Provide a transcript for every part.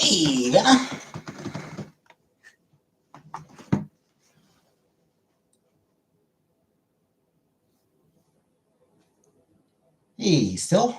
Hey, Vanna. Hey, still?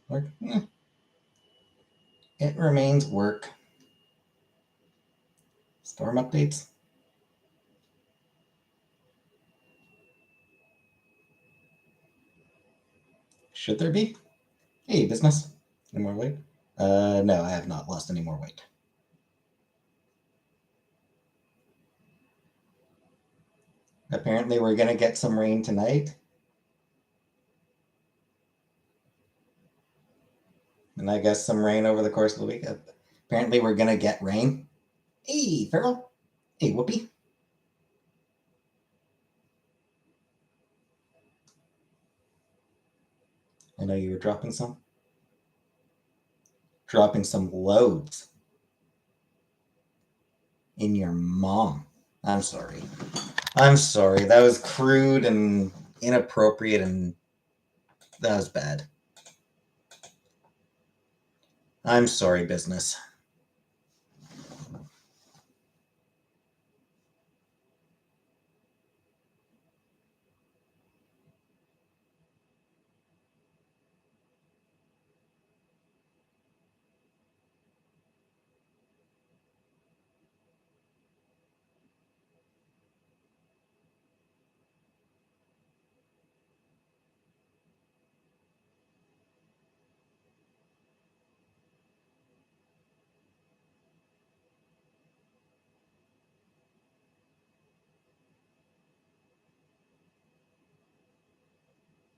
Work? It remains work. Storm updates? Should there be? Hey, business. Any more weight? No, I have not lost any more weight. Apparently, we're gonna get some rain tonight. And I guess some rain over the course of the week. Apparently, we're gonna get rain. Hey, Farrell. Hey, Whoopi. I know you were dropping some. Dropping some loads in your mom. I'm sorry. I'm sorry. That was crude and inappropriate, and that was bad. I'm sorry, business.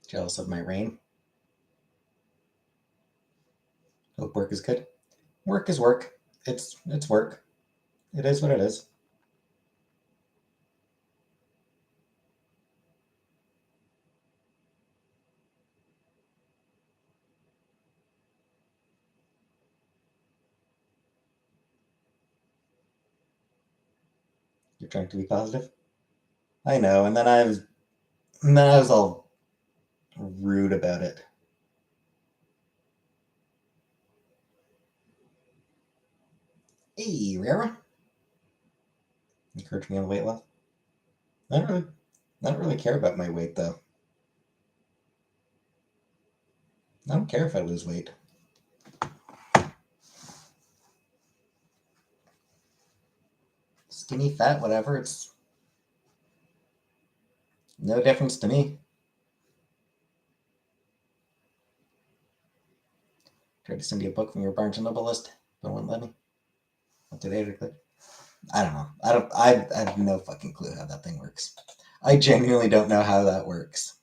Jealous of my rain. Hope work is good. Work is work. It's work. It is what it is. You're trying to be positive. I know, and then I was all rude about it. Hey, Rara. Encourage me on the weight loss. I don't really care about my weight though. I don't care if I lose weight. Skinny, fat, whatever. It's no difference to me. Tried to send you a book from your Barnes and Noble list, but it wouldn't let me. Up to date, click. I don't know. I have no fucking clue how that thing works. I genuinely don't know how that works.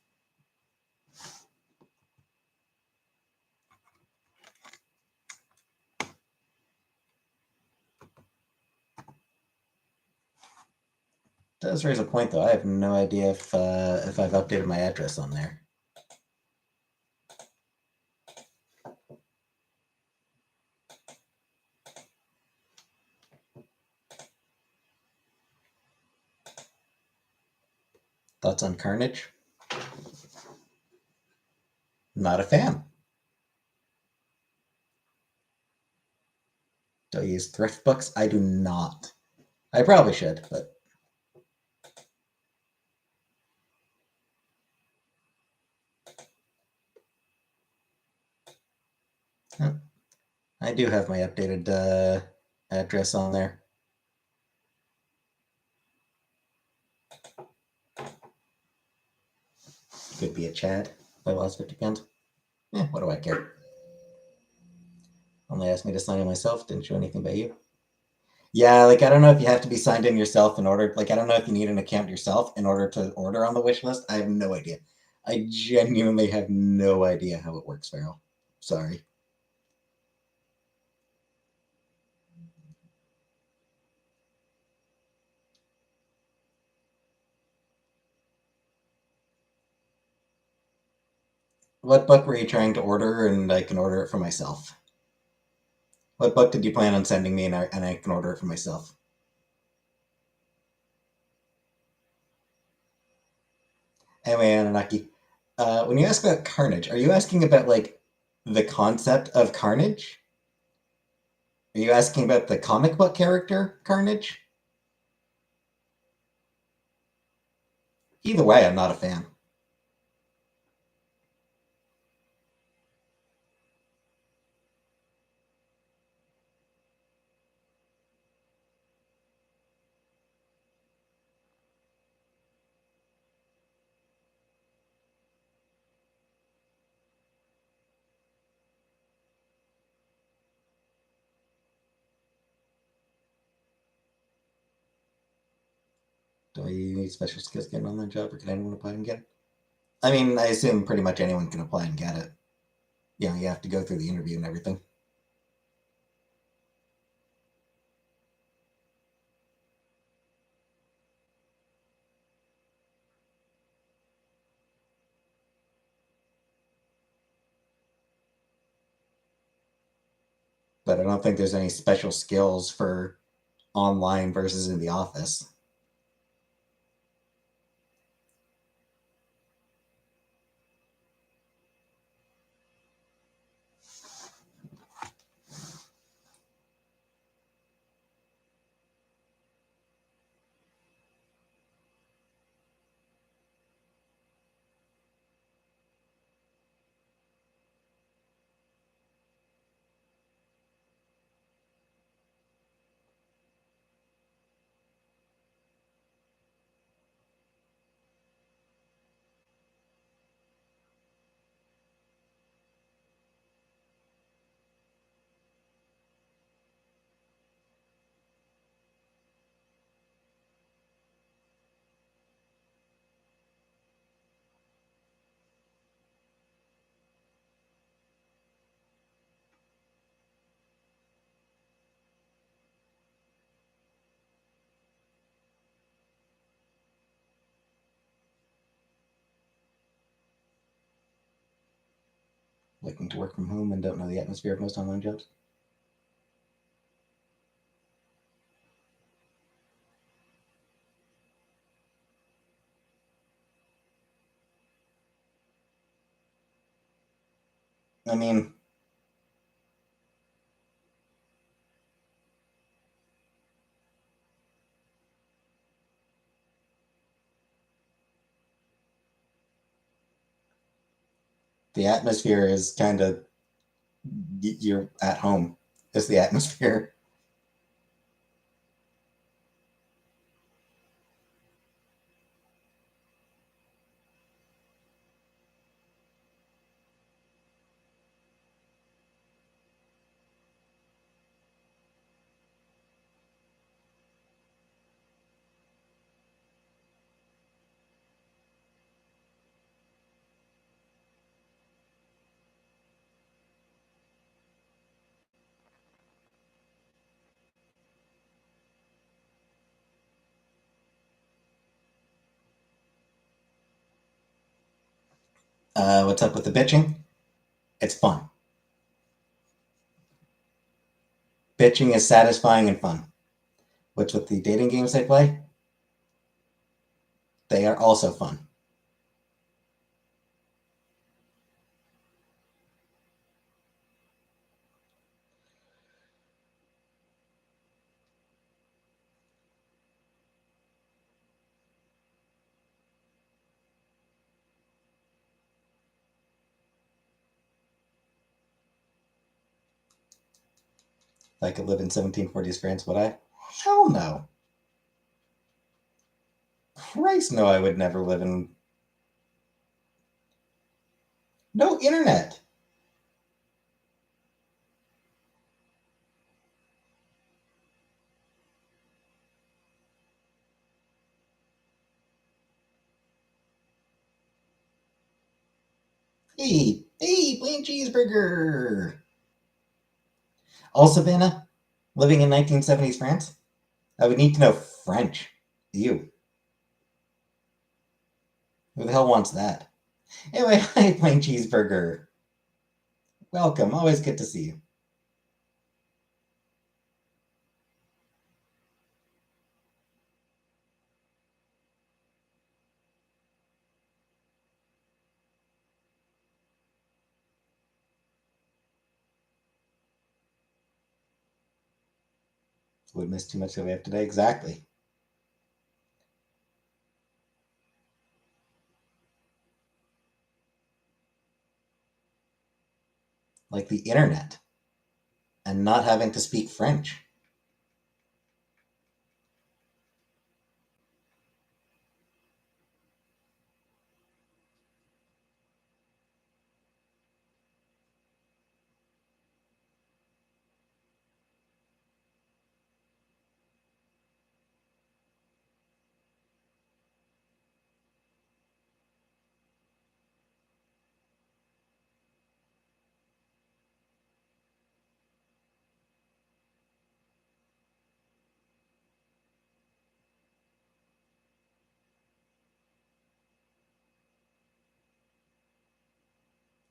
It does raise a point though. I have no idea if I've updated my address on there. Thoughts on Carnage? Not a fan. Do I use thrift books? I do not. I probably should, but I do have my updated address on there. Could be a Chad. I lost 50 pounds. What do I care? Only asked me to sign in myself. Didn't show anything about you. Yeah, like I don't know if you have to be signed in yourself in order. Like I don't know if you need an account yourself in order to order on the wish list. I have no idea. I genuinely have no idea how it works, Farrell. Sorry. What book were you trying to order, and I can order it for myself? What book did you plan on sending me, and I can order it for myself? Anyway, Anunnaki, when you ask about Carnage, are you asking about like the concept of Carnage? Are you asking about the comic book character Carnage? Either way, I'm not a fan. Do you need special skills getting on that job, or can anyone apply and get it? I mean, I assume pretty much anyone can apply and get it. You know, you have to go through the interview and everything. But I don't think there's any special skills for online versus in the office. Looking to work from home and don't know the atmosphere of most online jobs. I mean, the atmosphere is kind of you're at home. Is the atmosphere. What's up with the bitching? It's fun. Bitching is satisfying and fun. What's with the dating games I play? They are also fun. If I could live in 1740s France, would I? Hell no. Christ, no, I would never live in. No internet. Hey, hey, plain cheeseburger. Also, Vanna, living in 1970s France, I would need to know French. You. Who the hell wants that? Anyway, hi, Plain Cheeseburger. Welcome. Always good to see you. Would miss too much that we have today. Exactly. Like the internet and not having to speak French.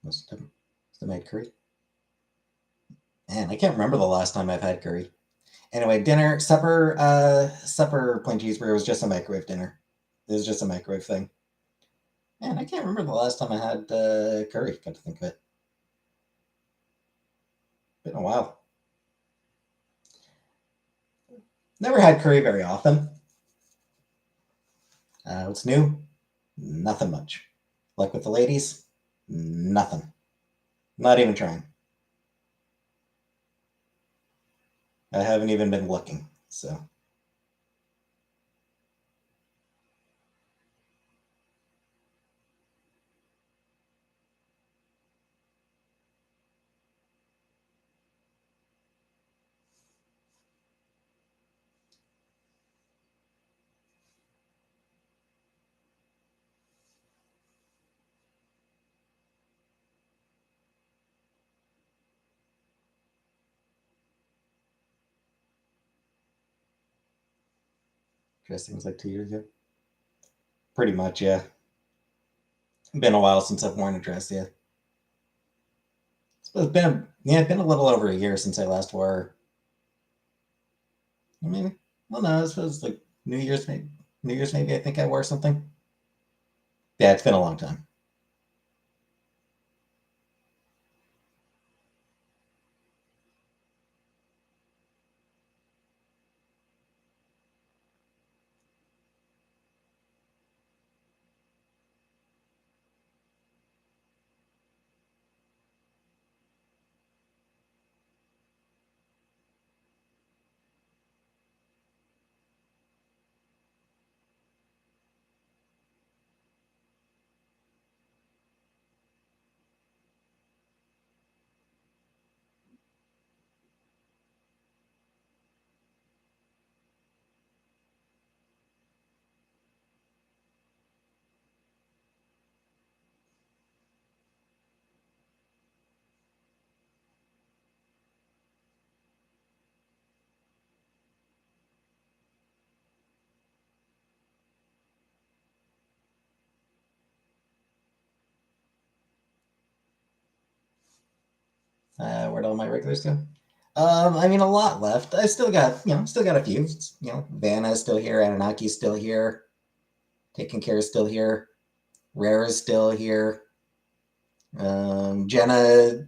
Must have made curry. Man, I can't remember the last time I've had curry. Anyway, dinner, supper plain cheeseburger was just a microwave dinner. It was just a microwave thing. Man, I can't remember the last time I had curry. Got to think of it. Been a while. Never had curry very often. What's new? Nothing much. Like with the ladies? Nothing. Not even trying. I haven't even been looking. So, dressing was like 2 years ago. Pretty much, yeah. Been a while since I've worn a dress, yeah. It's been a little over a year since I last wore. Maybe. Well, no, this was like New Year's, maybe. New Year's, maybe. I think I wore something. Yeah, it's been a long time. Where'd all my regulars go? I mean, a lot left. I still got, still got a few. Vanna's still here. Ananaki's still here. Taking Care is still here. Rare is still here. Jenna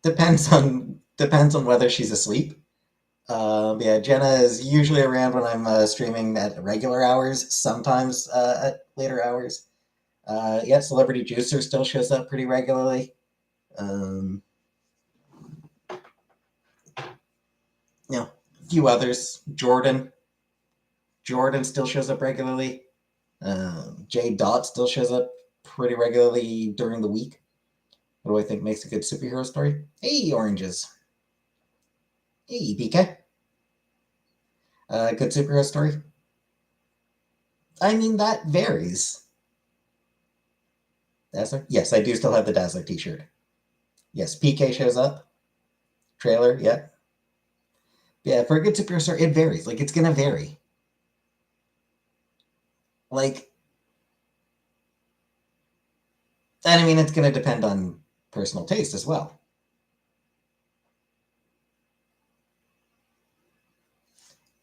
depends on whether she's asleep. Yeah, Jenna is usually around when I'm streaming at regular hours, sometimes at later hours. Yeah, Celebrity Juicer still shows up pretty regularly. Um, a few others. Jordan still shows up regularly. J Dot still shows up pretty regularly during the week. What do I think makes a good superhero story? Hey, oranges. Hey, PK. Good superhero story. I mean, that varies. Dazzler? Yes, I do still have the Dazzler t shirt. Yes, PK shows up. Trailer, yeah. Yeah, for a good superhero story, it varies. Like, it's going to vary. Like, And I mean, it's going to depend on personal taste as well.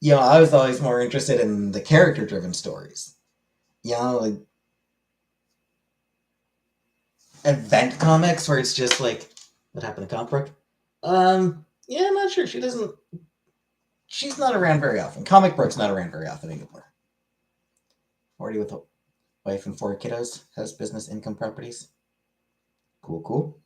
You know, I was always more interested in the character driven stories. You know, like event comics where it's just like, what happened to Comic Book? Yeah, I'm not sure. She doesn't. She's not around very often. Comic Book's not around very often anymore. 40 with a wife and 4 kiddos, has business income properties. Cool, cool.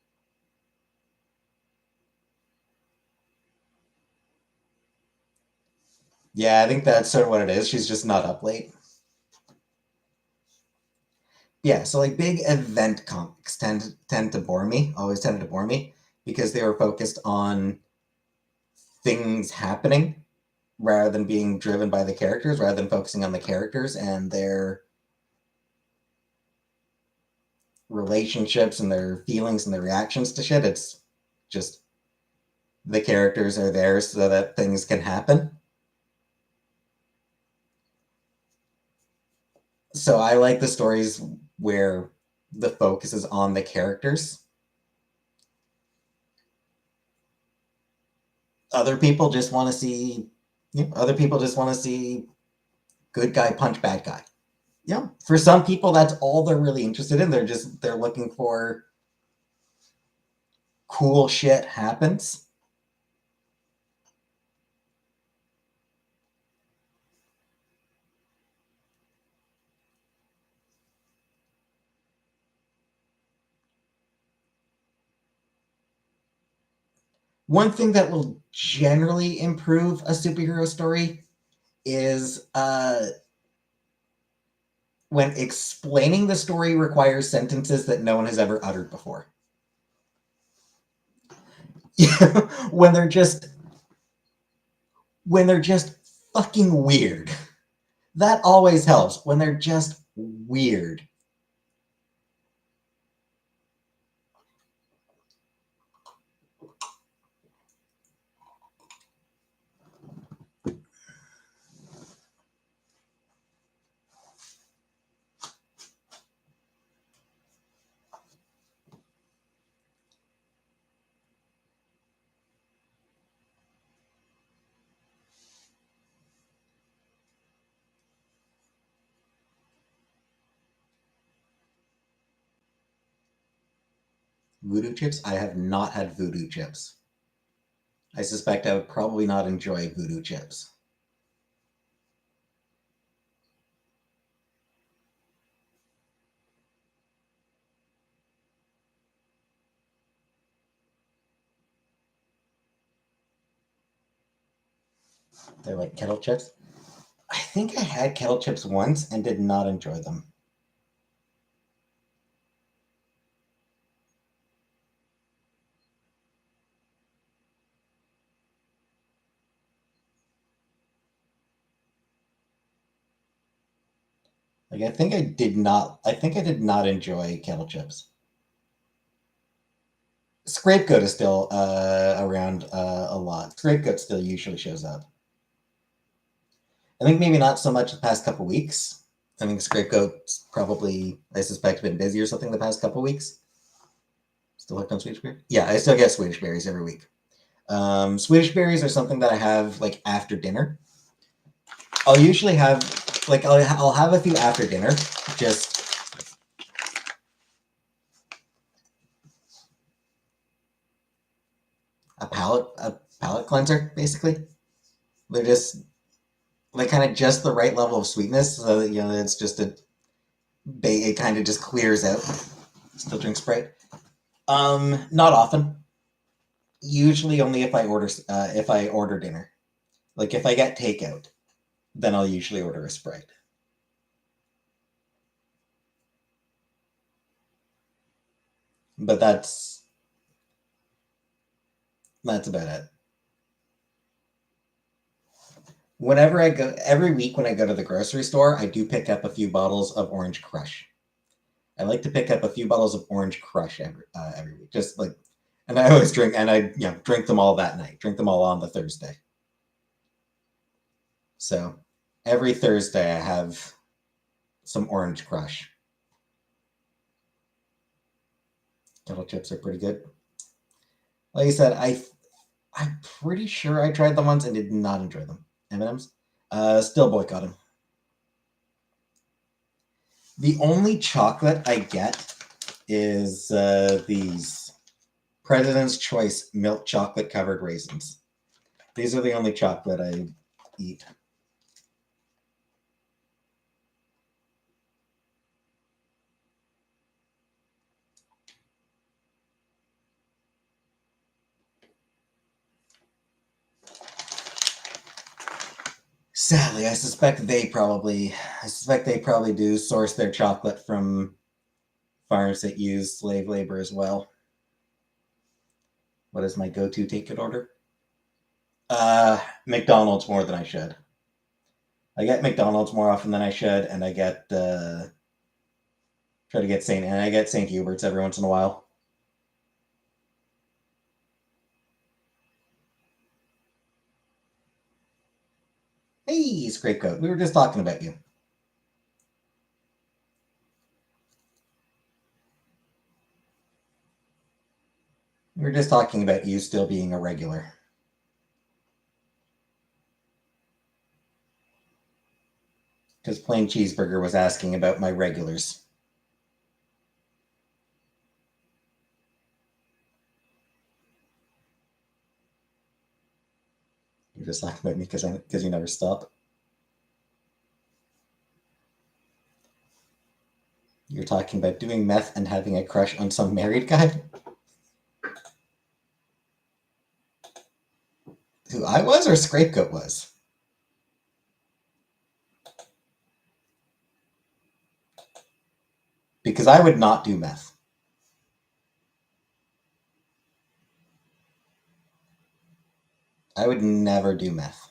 Yeah, I think that's sort of what it is. She's just not up late. Yeah, so like big event comics tend to bore me. Always tended to bore me because they were focused on things happening rather than being driven by the characters, rather than focusing on the characters and their relationships and their feelings and their reactions to shit. It's just the characters are there so that things can happen. So I like the stories where the focus is on the characters. Other people just want to see, other people just want to see good guy punch bad guy. Yeah, for some people, that's all they're really interested in. They're looking for cool shit happens. One thing that will generally improve a superhero story is when explaining the story requires sentences that no one has ever uttered before. when they're just when they're just fucking weird. That always helps when they're just weird. Voodoo chips? I have not had voodoo chips. I suspect I would probably not enjoy voodoo chips. They're like kettle chips. I think I had kettle chips once and did not enjoy them. Like I think I did not enjoy kettle chips. Scapegoat is still around a lot. Scapegoat still usually shows up. I think maybe not so much the past couple weeks. I think Scapegoat's probably, I suspect, been busy or something the past couple weeks. Still hooked on Swedish berries? Yeah, I still get Swedish berries every week. Swedish berries are something that I have like after dinner. I'll usually have I'll have a few after dinner, just a palate cleanser basically. They're just like kind of just the right level of sweetness, so that, it's just it kind of just clears out. Still drink Sprite. Not often. Usually only if I order dinner. Like if I get takeout, then I'll usually order a Sprite. But that's about it. Whenever I go every week when I go to the grocery store, I do pick up a few bottles of Orange Crush. I like to pick up a few bottles of Orange Crush every week, just like, and I always drink, and I drink them all that night, drink them all on the Thursday. So every Thursday I have some Orange Crush. Kettle chips are pretty good. Like I said, I'm pretty sure I tried them once and did not enjoy them. M&M's, still boycott them. The only chocolate I get is these President's Choice milk chocolate covered raisins. These are the only chocolate I eat. Sadly, I suspect they probably do source their chocolate from farms that use slave labor as well. What is my go-to ticket order? McDonald's more than I should. I get McDonald's more often than I should, and I get try to get St. Hubert's every once in a while. Hey, Scrapegoat, we were just talking about you. We were just talking about you still being a regular. Because Plain Cheeseburger was asking about my regulars. You're just talking about me because you never stop. You're talking about doing meth and having a crush on some married guy? Who I was or Scrapegoat was? Because I would not do meth. I would never do meth.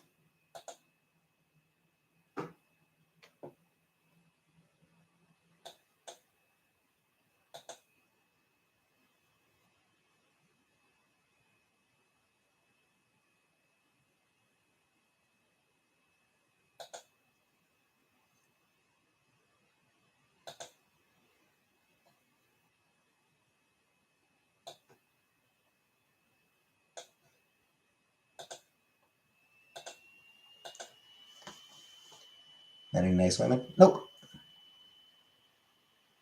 Any nice women? Nope.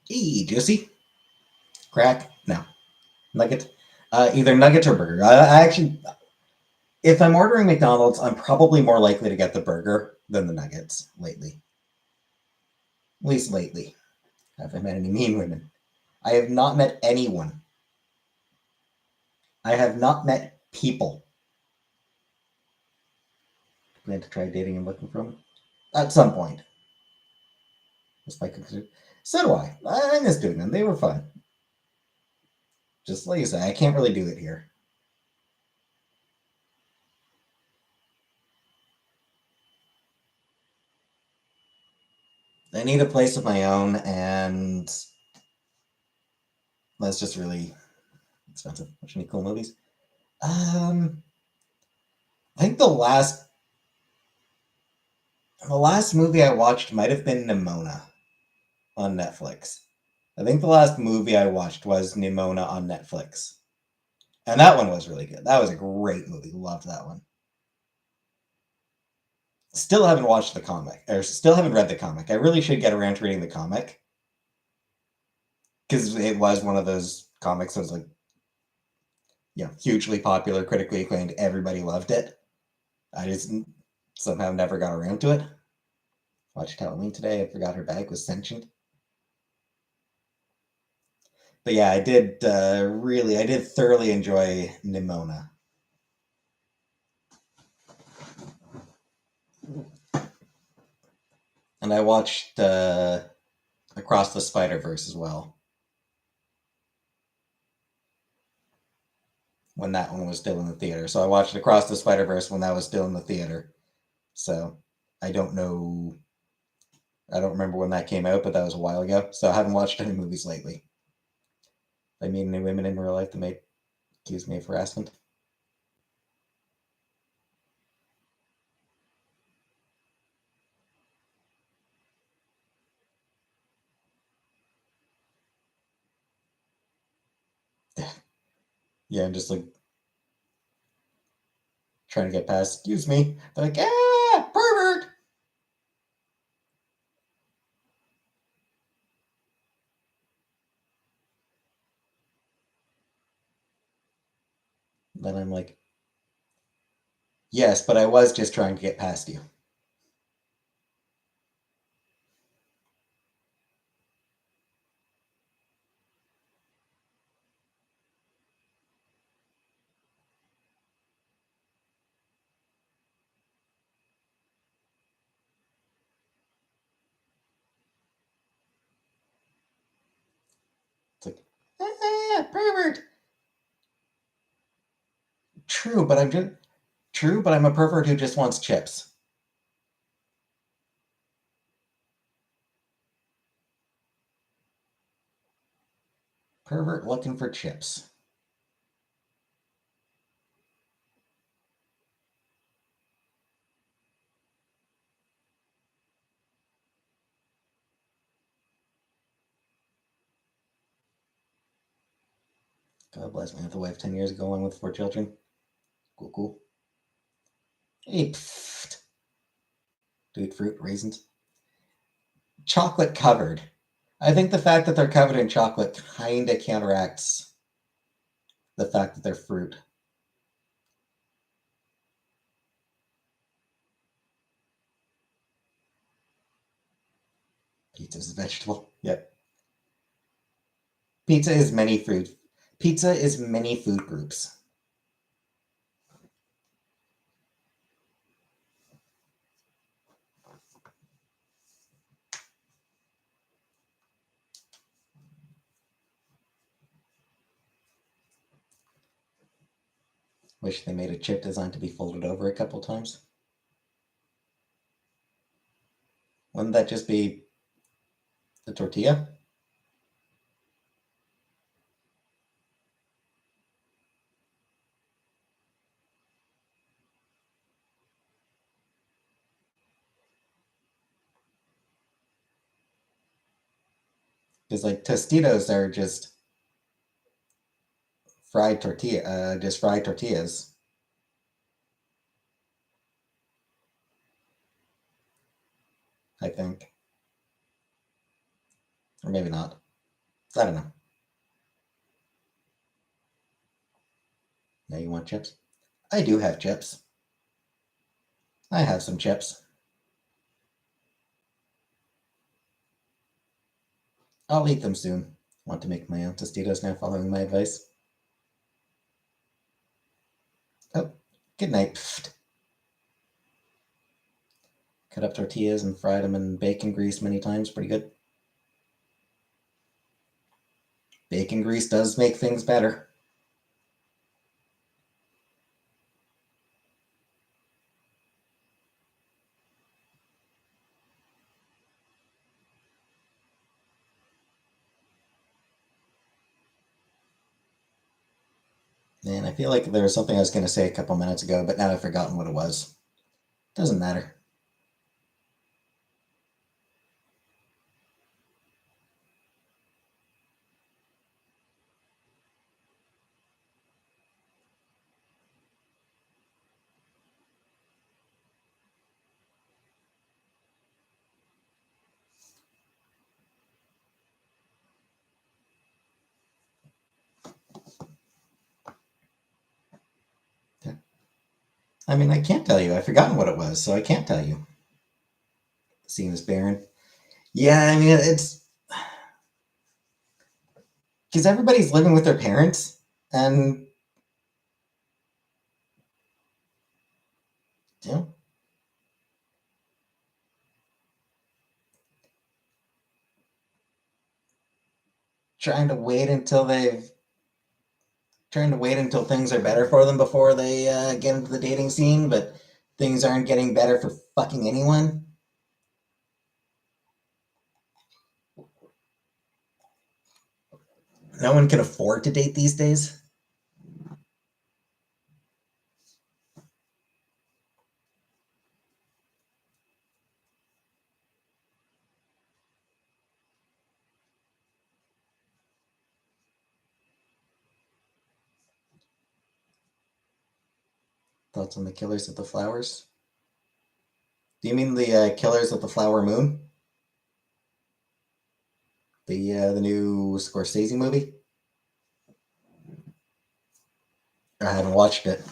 Juicy. Crack? No. Nugget? Either nugget or burger. I actually, if I'm ordering McDonald's, I'm probably more likely to get the burger than the nuggets lately. At least lately. Have I met any mean women? I have not met anyone. I have not met people. Plan to try dating and looking for them at some point. So do I. I miss doing them. They were fun. Just like you say, I can't really do it here. I need a place of my own, and that's just really expensive. Watch any cool movies? I think the last movie I watched might have been Nimona on Netflix. I think the last movie I watched was Nimona on Netflix. And that one was really good. That was a great movie. Loved that one. Still haven't watched the comic, or still haven't read the comic. I really should get around to reading the comic. Because it was one of those comics that was like, hugely popular, critically acclaimed. Everybody loved it. I just somehow never got around to it. Watched Halloween today. I forgot her bag was sentient. But yeah, I did thoroughly enjoy Nimona. And I watched Across the Spider-Verse as well. When that one was still in the theater. So I watched Across the Spider-Verse when that was still in the theater. So I don't know. I don't remember when that came out, but that was a while ago. So I haven't watched any movies lately. I meet any women in real life that may accuse me of harassment. Yeah, I'm just like trying to get past. Excuse me. They're like, ah, pervert. Then I'm like, yes, but I was just trying to get past you. It's like, ah, pervert. True, but I'm just true, but I'm a pervert who just wants chips. Pervert looking for chips. God bless me. I have a wife 10 years ago, one with 4 children. Cool, cool. Hey, pfft. Dude, fruit, raisins. Chocolate covered. I think the fact that they're covered in chocolate kind of counteracts the fact that they're fruit. Pizza is a vegetable. Yep. Pizza is many food. Pizza is many food groups. Wish they made a chip designed to be folded over a couple times. Wouldn't that just be the tortilla? Because like Tostitos are just fried tortillas. I think, or maybe not. I don't know. Now you want chips? I do have chips. I have some chips. I'll eat them soon. Want to make my own Tostitos now, following my advice. Oh, good night. Pfft. Cut up tortillas and fried them in bacon grease many times. Pretty good. Bacon grease does make things better. Man, I feel like there was something I was going to say a couple minutes ago, but now I've forgotten what it was. Doesn't matter. I mean, I can't tell you. I've forgotten what it was, so I can't tell you. Seeing as barren. Yeah, I mean, it's because everybody's living with their parents and, you know, trying to wait until they've trying to wait until things are better for them before they get into the dating scene, but things aren't getting better for fucking anyone. No one can afford to date these days. Thoughts on the Killers of the Flowers? Do you mean the Killers of the Flower Moon? The new Scorsese movie? I haven't watched it.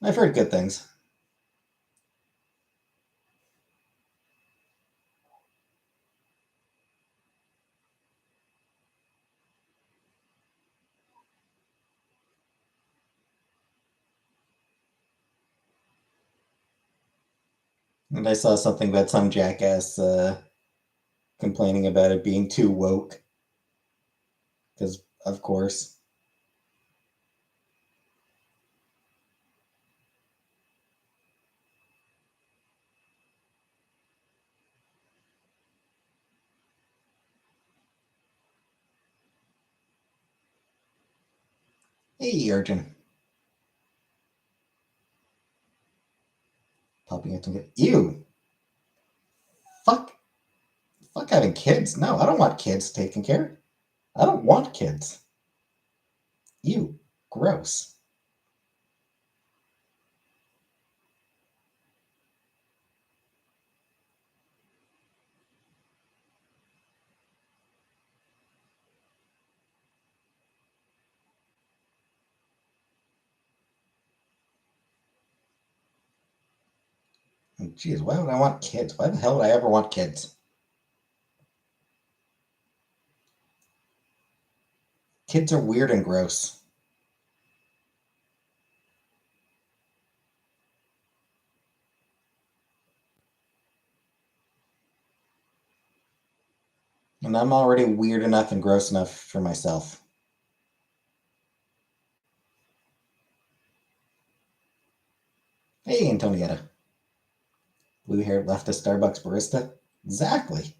I've heard good things. And I saw something about some jackass complaining about it being too woke. Because, of course. Hey, Arjun. Popping into it. Ew. Fuck. Fuck having kids. No, I don't want kids taken care. I don't want kids. Ew. Gross. Jeez, why would I want kids? Why the hell would I ever want kids? Kids are weird and gross. And I'm already weird enough and gross enough for myself. Hey, Antonietta. Blue haired leftist Starbucks barista? Exactly.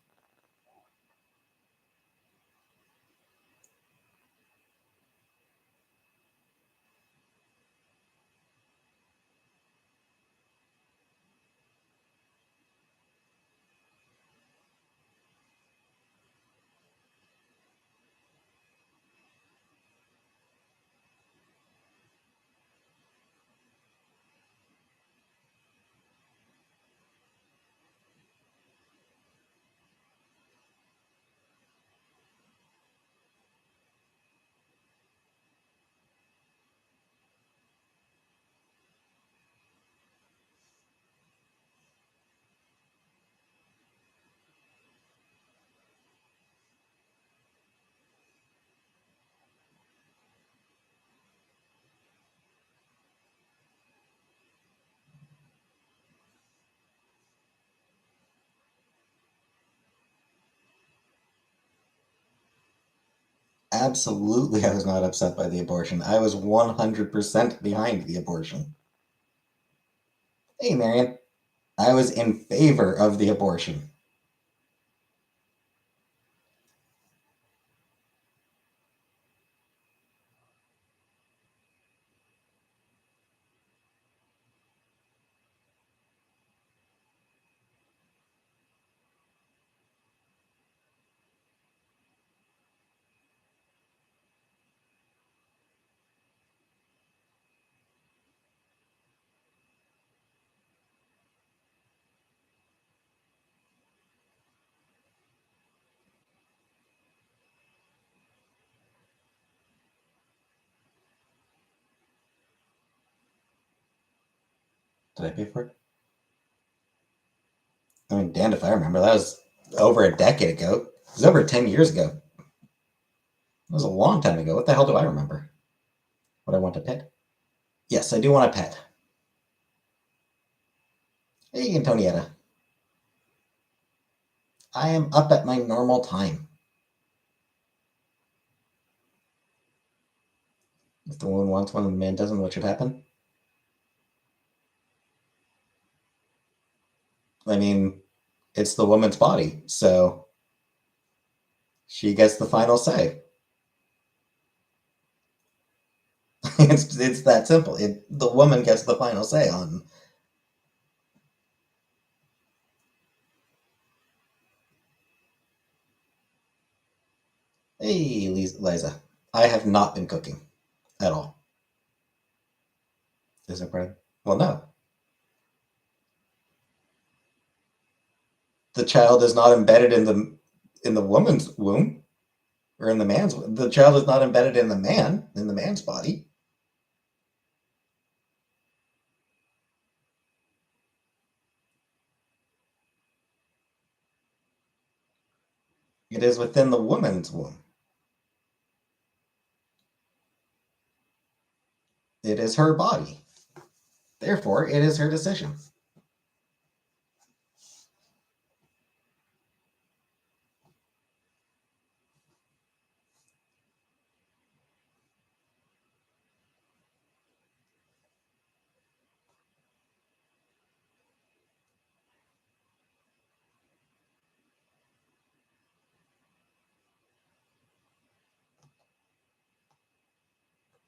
Absolutely, I was not upset by the abortion. I was 100% behind the abortion. Hey, Marion. I was in favor of the abortion. Did I pay for it? I mean, damned if I remember. That was over a decade ago. It was over 10 years ago. It was a long time ago. What the hell do I remember? What I want a pet? Yes, I do want a pet. Hey, Antonietta. I am up at my normal time. If the woman wants one and the man doesn't, what should happen? I mean, it's the woman's body, so she gets the final say. It's that simple. The woman gets the final say on. Hey, Liza. I have not been cooking at all. Is it part Well, no. The child is not embedded in the woman's womb or in the man's. The child is not embedded in the man's body. It is within the woman's womb. It is her body. Therefore, it is her decision.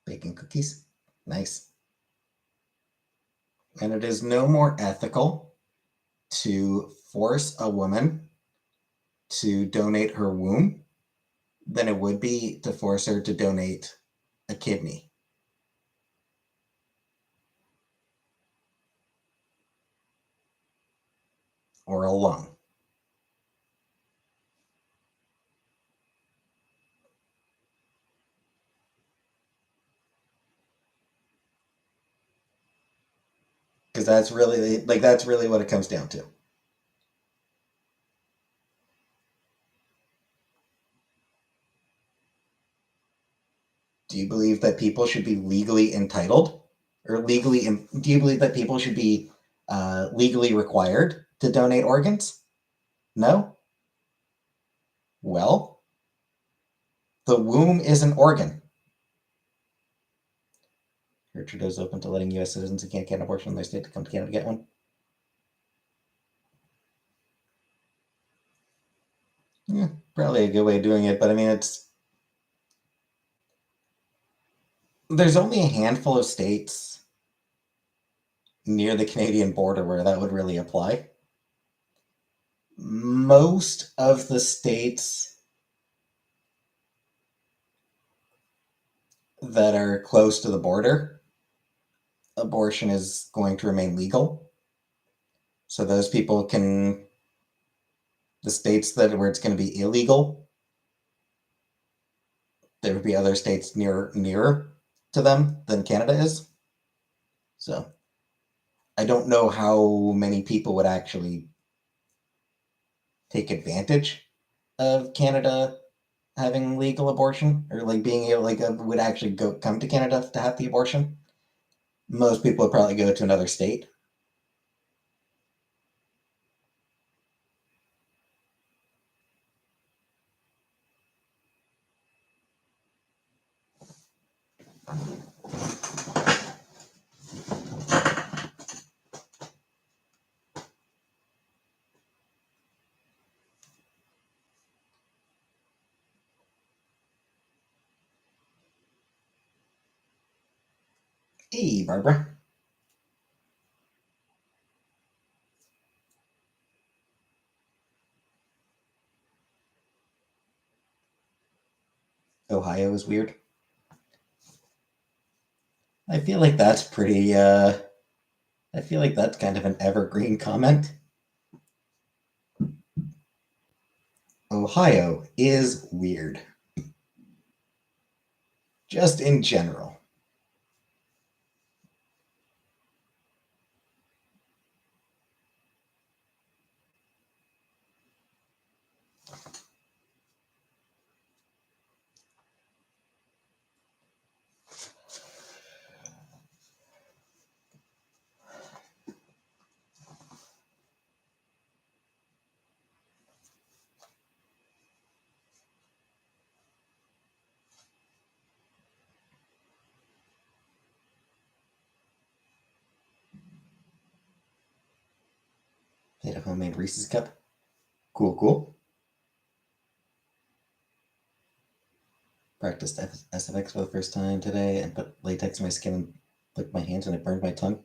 Baking cookies. Nice. And it is no more ethical to force a woman to donate her womb than it would be to force her to donate a kidney or a lung. Because that's really what it comes down to. Do you believe that people should be legally entitled, or do you believe that people should be legally required to donate organs? No. Well, the womb is an organ. Trudeau is open to letting U.S. citizens who can't get an abortion in their state to come to Canada to get one. Yeah, probably a good way of doing it, but I mean, there's only a handful of states near the Canadian border where that would really apply. Most of the states that are close to the border, abortion is going to remain legal. So those people can, the states that where it's going to be illegal, there would be other states nearer to them than Canada is. So I don't know how many people would actually take advantage of Canada having legal abortion, or like being able, would actually come to Canada to have the abortion. Most people would probably go to another state. Hey, Barbara. Ohio is weird. I feel like that's pretty. I feel like that's kind of an evergreen comment. Ohio is weird. Just in general. Made a homemade Reese's cup. Cool, cool. Practiced SFX for the first time today and put latex in my skin and licked my hands and it burned my tongue.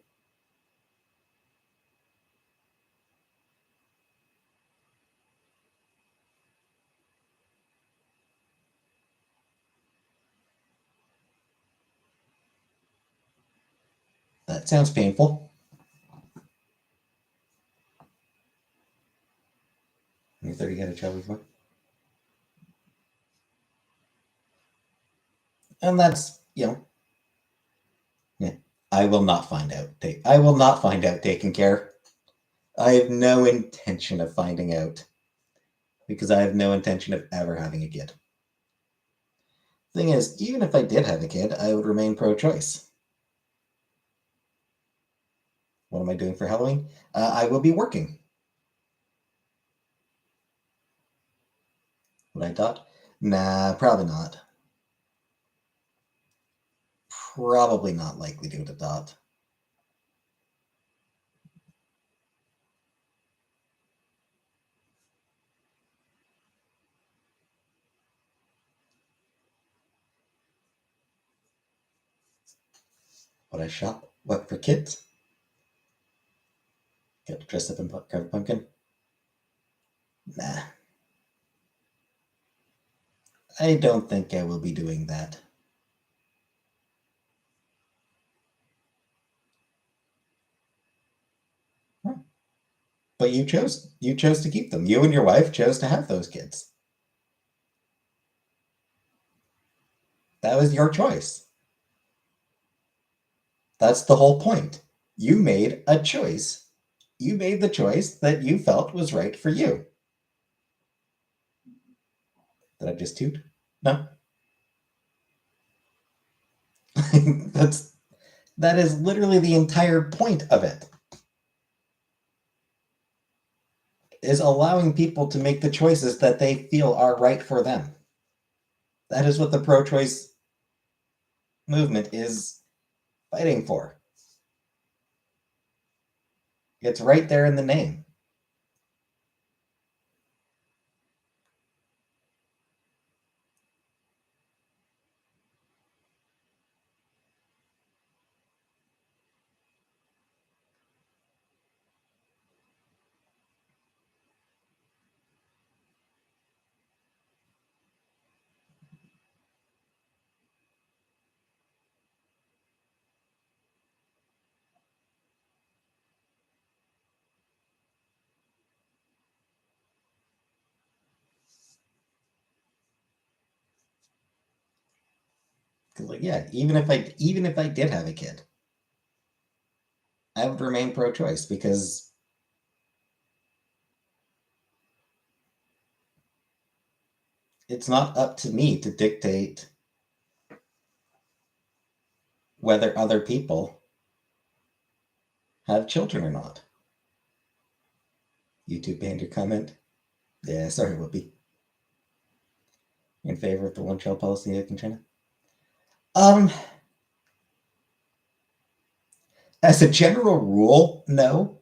That sounds painful. a child before. And that's, yeah. I will not find out. I will not find out taking care. I have no intention of finding out because I have no intention of ever having a kid. Thing is, even if I did have a kid, I would remain pro-choice. What am I doing for Halloween? I will be working. Would I adopt? Nah, probably not. Probably not likely to adopt. Would I shop? What, for kids? Get to dress up in carve pumpkin? Nah. I don't think I will be doing that. But you chose to keep them. You and your wife chose to have those kids. That was your choice. That's the whole point. You made a choice. You made the choice that you felt was right for you. Did I just toot? No. That is literally the entire point of it. Is allowing people to make the choices that they feel are right for them. That is what the pro-choice movement is fighting for. It's right there in the name. Because, like, yeah, even if I did have a kid, I would remain pro-choice because it's not up to me to dictate whether other people have children or not. YouTube banned your comment. Yeah, sorry, Whoopi. In favor of the one-child policy in China? As a general rule, no.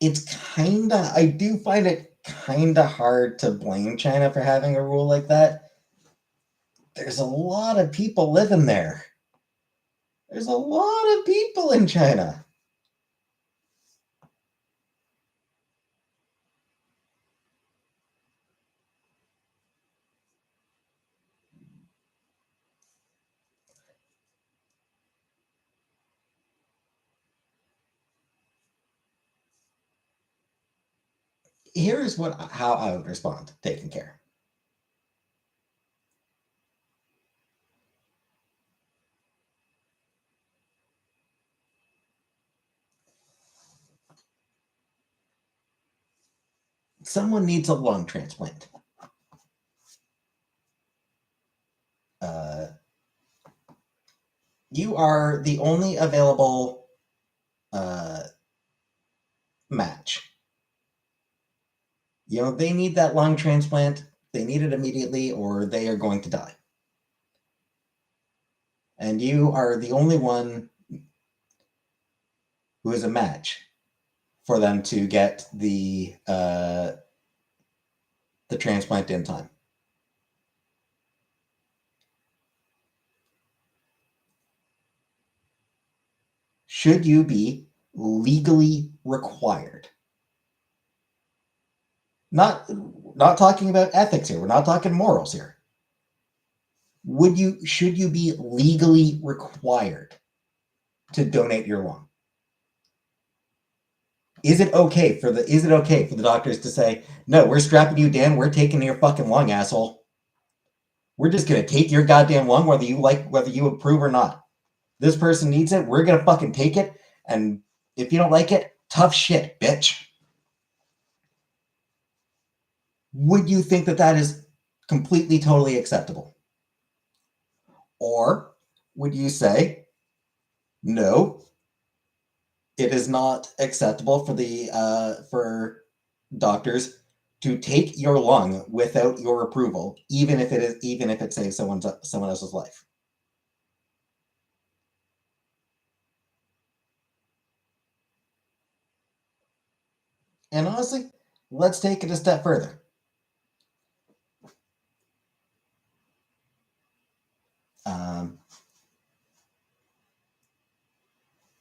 I do find it kinda hard to blame China for having a rule like that. There's a lot of people living there. There's a lot of people in China. Here's how I would respond, taking care. Someone needs a lung transplant. You are the only available match. They need that lung transplant. They need it immediately, or they are going to die. And you are the only one who is a match for them to get the transplant in time. Should you be legally required? Not talking about ethics here. We're not talking morals here. Should you be legally required to donate your lung? Is it okay for the doctors to say, no, we're strapping you down, we're taking your fucking lung, asshole. We're just gonna take your goddamn lung, whether you approve or not. This person needs it, we're gonna fucking take it, and if you don't like it, tough shit, bitch. Would you think that that is completely, totally acceptable? Or would you say, no, it is not acceptable for doctors to take your lung without your approval, even if it saves someone else's life? And honestly, let's take it a step further. Um,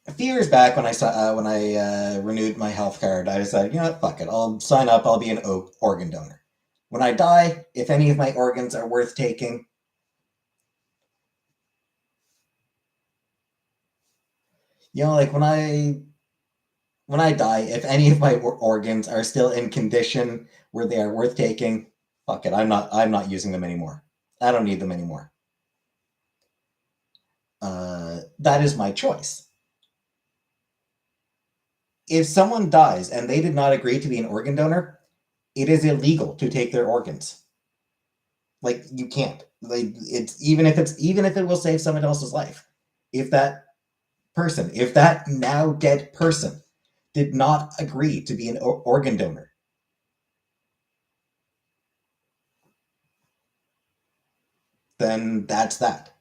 a few years back, when I renewed my health card, I decided, you know what, fuck it, I'll sign up. I'll be an organ donor. When I die, if any of my organs are worth taking, like when I die, if any of my organs are still in condition where they are worth taking, fuck it, I'm not using them anymore. I don't need them anymore. That is my choice. If someone dies and they did not agree to be an organ donor, it is illegal to take their organs. Like you can't. Like even if it will save someone else's life. If if that now dead person did not agree to be an organ donor, then that's that.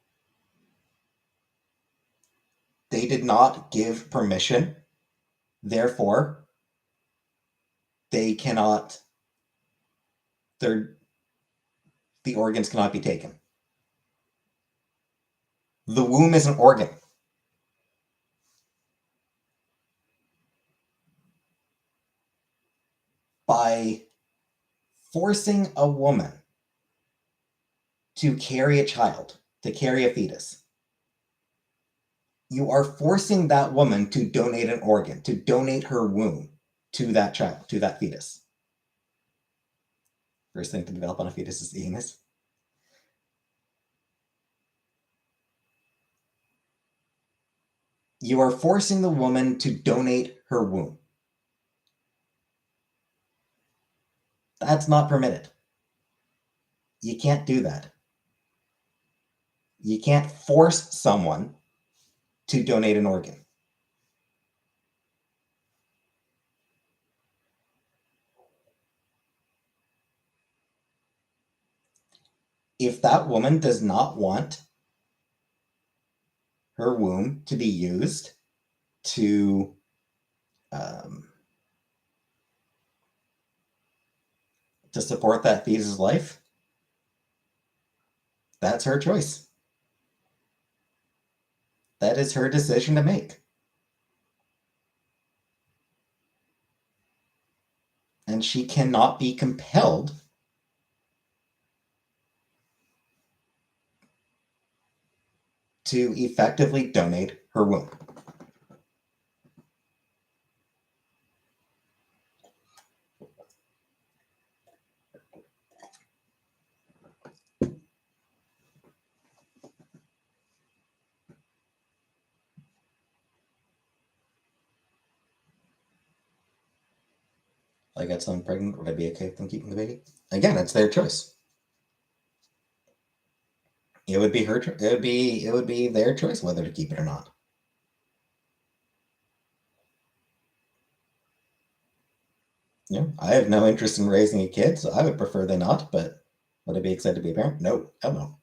They did not give permission, therefore they cannot their the organs cannot be taken. The womb is an organ. By forcing a woman to carry a child, to carry a fetus, you are forcing that woman to donate an organ, to donate her womb to that child, to that fetus. First thing to develop on a fetus is the anus. You are forcing the woman to donate her womb. That's not permitted. You can't do that. You can't force someone to donate an organ. If that woman does not want her womb to be used to um, to support that fetus's life, that's her choice. That is her decision to make. And she cannot be compelled to effectively donate her womb. If I get someone pregnant, would I be okay with them keeping the baby? Again, it's their choice. It would be it would be their choice whether to keep it or not. Yeah, I have no interest in raising a kid, so I would prefer they not. But would I be excited to be a parent? No, hell no.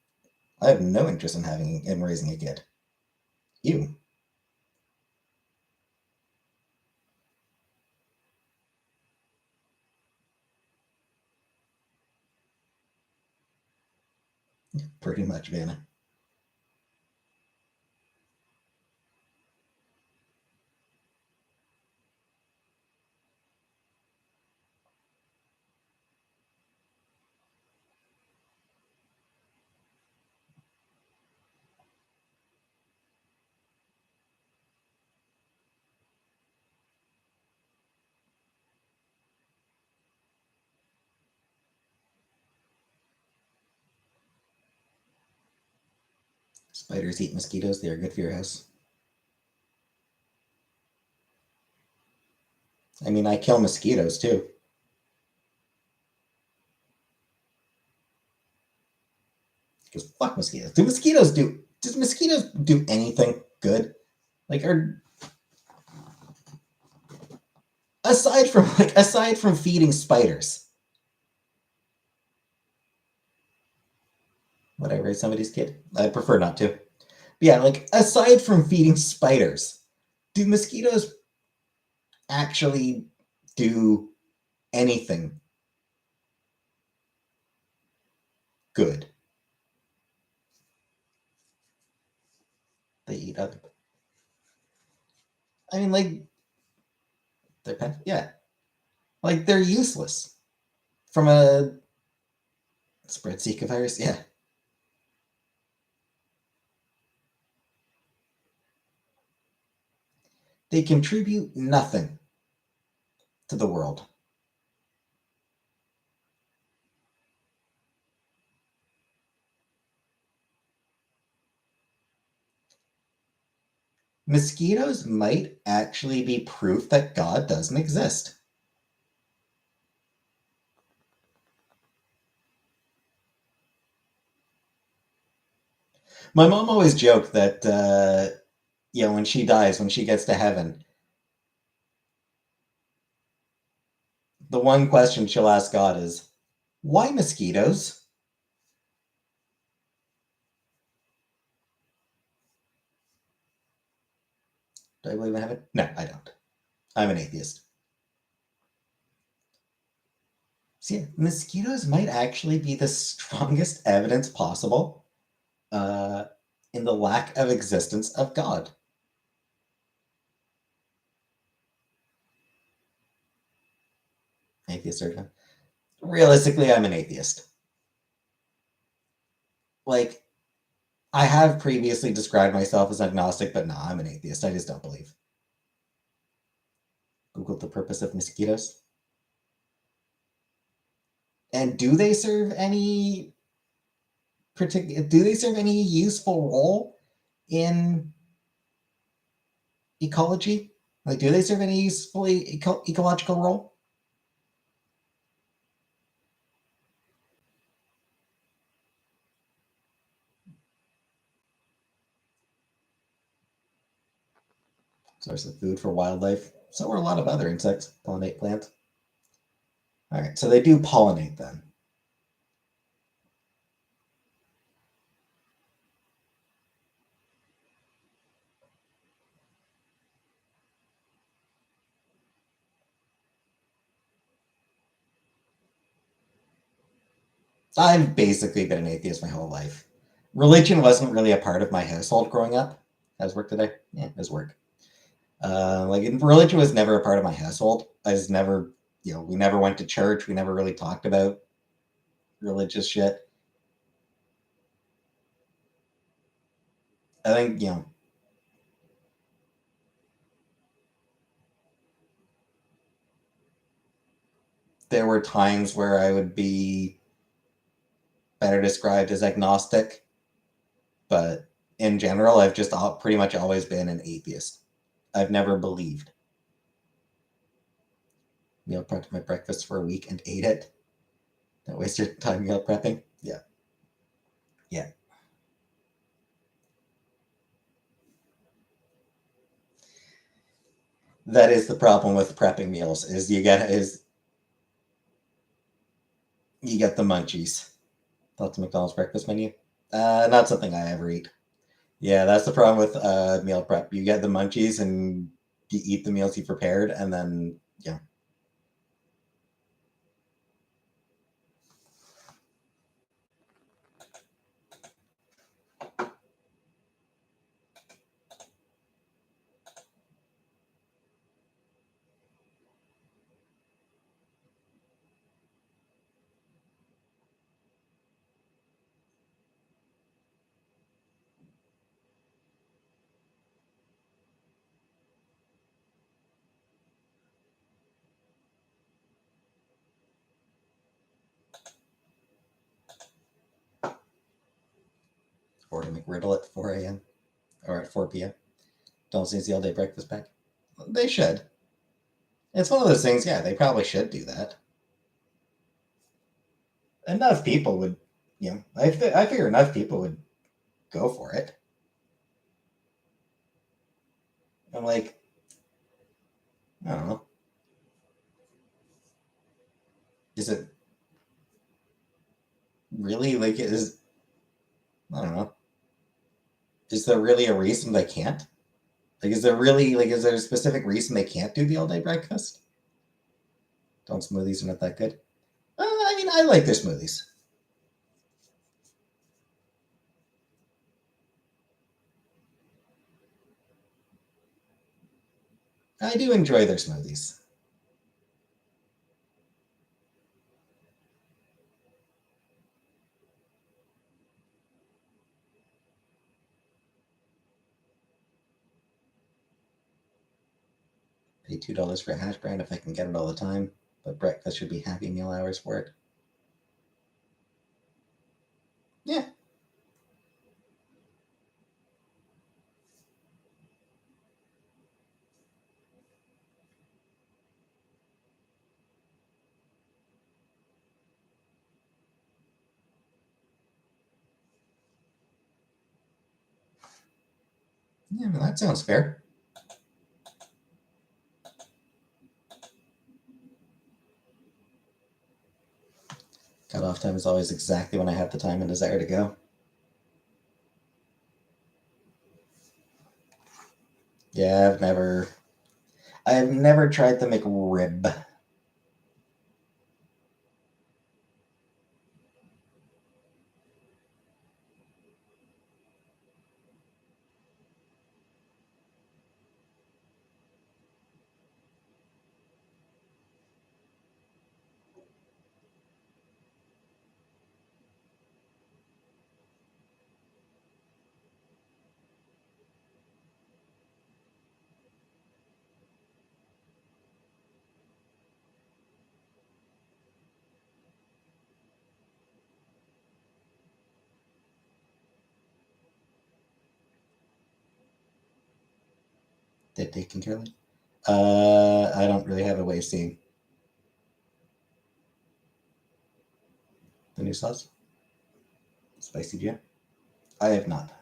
I have no interest in raising a kid. You pretty much, Vanna. Spiders eat mosquitoes. They are good for your house. I mean, I kill mosquitoes too. Because fuck mosquitoes. Does mosquitoes do anything good? Like, are aside from feeding spiders. Would I raise somebody's kid? I prefer not to. But yeah, like aside from feeding spiders, do mosquitoes actually do anything good? They eat other. I mean, like they're pet. Yeah, like they're useless from a spread Zika virus. Yeah, they contribute nothing to the world. Mosquitoes might actually be proof that God doesn't exist. My mom always joked that, when she dies, when she gets to heaven, the one question she'll ask God is, why mosquitoes? Do I believe in heaven? No, I don't. I'm an atheist. See, mosquitoes might actually be the strongest evidence possible uh, in the lack of existence of God. Atheist or realistically, I'm an atheist. Like, I have previously described myself as agnostic, but no, I'm an atheist. I just don't believe. Google the purpose of mosquitoes. And do they serve any useful role in ecology? Like, do they serve any useful ecological role? Source of food for wildlife. So are a lot of other insects. Pollinate plants. All right, so they do pollinate then. I've basically been an atheist my whole life. Religion wasn't really a part of my household growing up. How's work today? Yeah, how's work. Religion was never a part of my household. I was never, we never went to church. We never really talked about religious shit. I think, there were times where I would be better described as agnostic, but in general, I've just pretty much always been an atheist. I've never believed. Meal prepped my breakfast for a week and ate it. Don't waste your time meal prepping. Yeah. Yeah. That is the problem with prepping meals you get the munchies. That's the McDonald's breakfast menu. Not something I ever eat. Yeah, that's the problem with meal prep. You get the munchies and you eat the meals you prepared, and then yeah. Order McGriddle at 4 a.m. or at 4 p.m. Don't seize the all day breakfast pack. They should. It's one of those things, yeah, they probably should do that. Enough people would, I figure enough people would go for it. I'm like, I don't know. Is it really like, I don't know. Is there really a reason they can't? Like, is there a specific reason they can't do the all day breakfast? Don't smoothies are not that good? I mean, I like their smoothies. I do enjoy their smoothies. Pay $2 for a hash brown if I can get it all the time, but breakfast should be Happy Meal hours for it. Yeah. Yeah, well, that sounds fair. Cutoff time is always exactly when I have the time and desire to go. Yeah, I've never tried the McRib. Did Taken Care of? I don't really have a way of seeing the new sauce. Spicy Jam. I have not.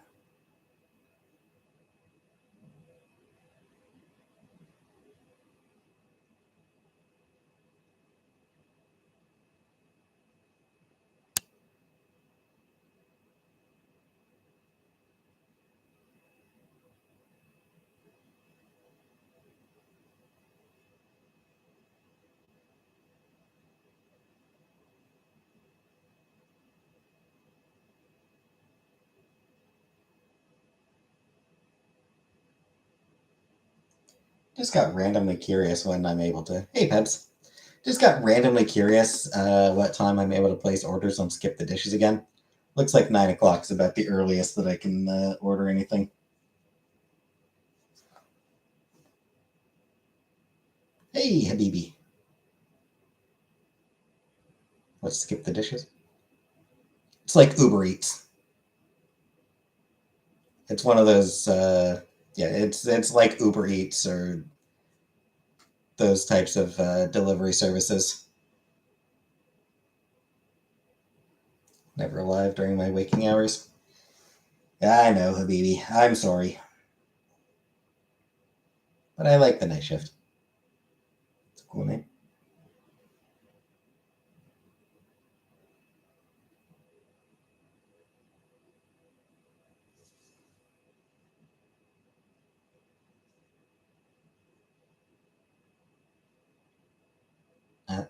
Just got randomly curious when I'm able to. Hey, Peps. Just got randomly curious what time I'm able to place orders on Skip the Dishes again. Looks like 9 o'clock is about the earliest that I can order anything. Hey, Habibi. Let's Skip the Dishes. It's like Uber Eats. It's one of those. Yeah, it's like Uber Eats or those types of delivery services. Never alive during my waking hours. Yeah, I know, Habibi. I'm sorry. But I like the night shift. It's a cool name.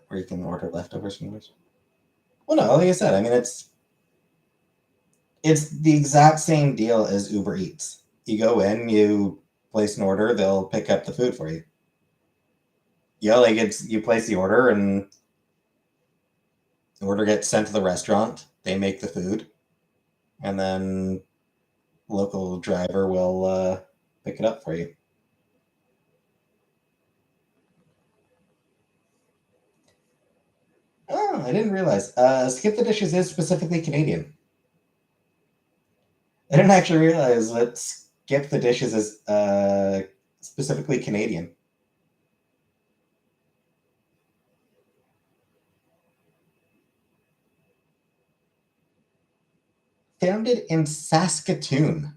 Where you can order leftovers from yours. Well, no, like I said, I mean, it's the exact same deal as Uber Eats. You go in, you place an order, they'll pick up the food for you. Yeah, like you place the order and the order gets sent to the restaurant. They make the food, and then local driver will pick it up for you. Oh, I didn't realize. Skip the Dishes is specifically Canadian. I didn't actually realize that skip the dishes is specifically Canadian. Founded in Saskatoon.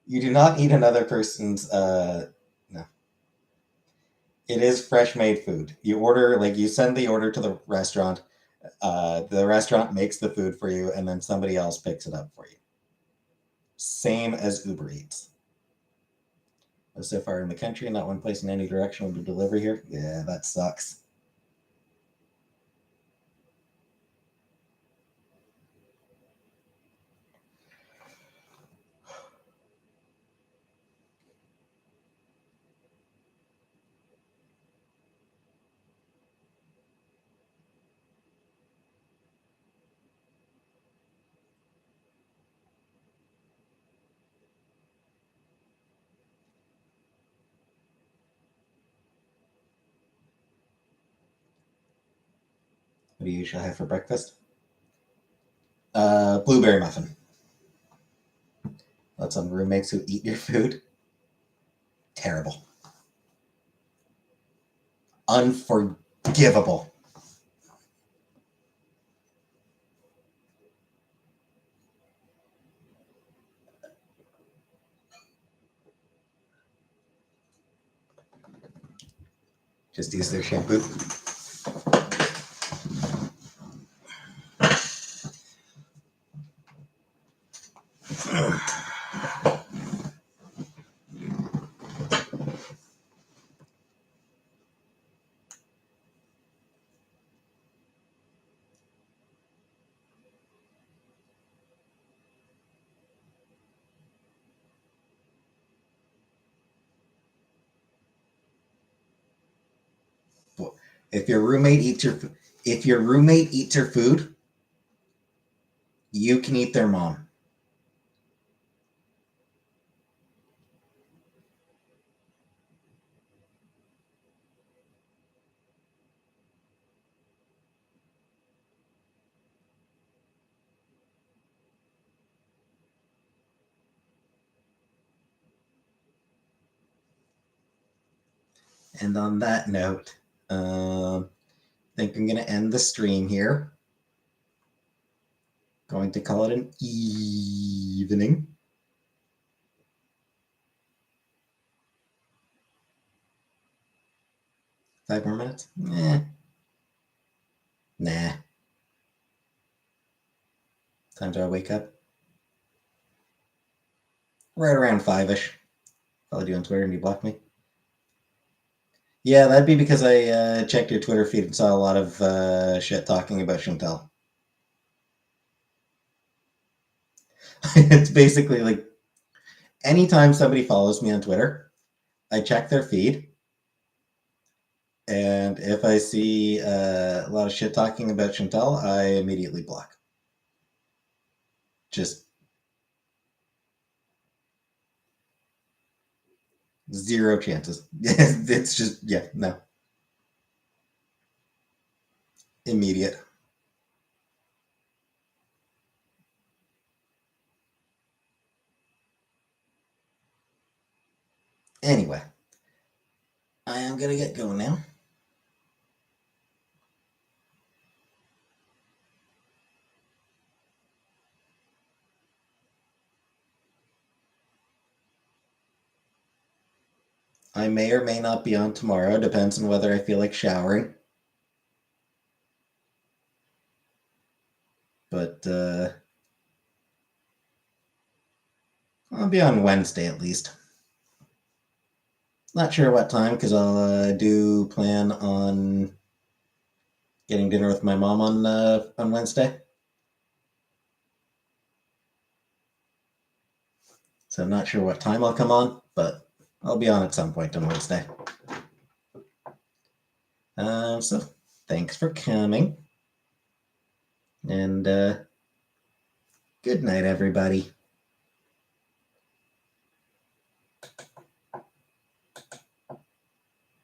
You do not eat another person's. No, it is fresh made food. You order, like, you send the order to the restaurant. The restaurant makes the food for you, and then somebody else picks it up for you. Same as Uber Eats. So far in the country, not one place in any direction will do delivery here. Yeah, that sucks. What do you usually have for breakfast? Blueberry muffin. That's on roommates who eat your food. Terrible. Unforgivable. Just use their shampoo. If your roommate eats your food, you can eat their mom. And on that note, I think I'm going to end the stream here. Going to call it an evening. 5 more minutes? Nah. Time do I wake up? Right around 5-ish. Follow you on Twitter and you block me. Yeah, that'd be because I checked your Twitter feed and saw a lot of shit talking about Chantel. It's basically like anytime somebody follows me on Twitter, I check their feed, and if I see a lot of shit talking about Chantel, I immediately block. Just zero chances. It's just, yeah, no. Immediate. Anyway, I am going to get going now. I may or may not be on tomorrow. Depends on whether I feel like showering. But I'll be on Wednesday at least. Not sure what time because I'll do plan on getting dinner with my mom on Wednesday. So I'm not sure what time I'll come on, but I'll be on at some point on Wednesday. So thanks for coming, and good night, everybody.